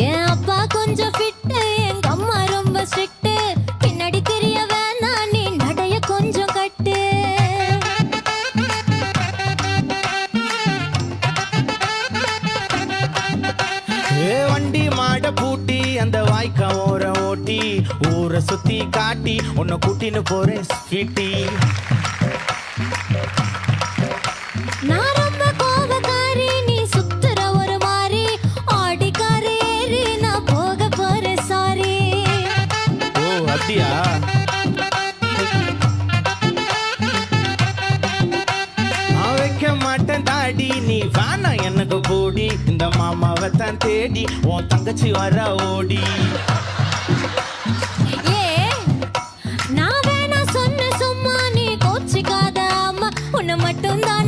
என் அப்பா கொஞ்சம் ஃபிட்டு, எங்க அம்மா ரொம்ப ஸ்ட்ரிக்ட். பின்னாடி தெரிய வேணா நீ நடைய கொஞ்சம் கட்டு. வண்டி மாட பூட்டி அந்த வாய்க்கா ஓர ஓட்டி ஊரை சுத்தி காட்டி உன்னை கூட்டின்னு போறேன் ஸ்வீட்டி. நான் ரொம்ப கோபக்காரி, நீ சுத்துற ஒரு மாதிரி. ஆடிக்காரு ஏறி நான் போக போறேன் சாரி. ஓ அப்படியா? நான் வைக்க மாட்டேன் தாடி, நீ வேணா எனக்கு போடி. இந்த மாமாவை தான் தேடி உன் தங்கச்சி வர ஓடி. ஏ நான் வேணா சொன்ன சும்மா, நீ கோச்சிக்காத அம்மா. உன்னை மட்டும் தான்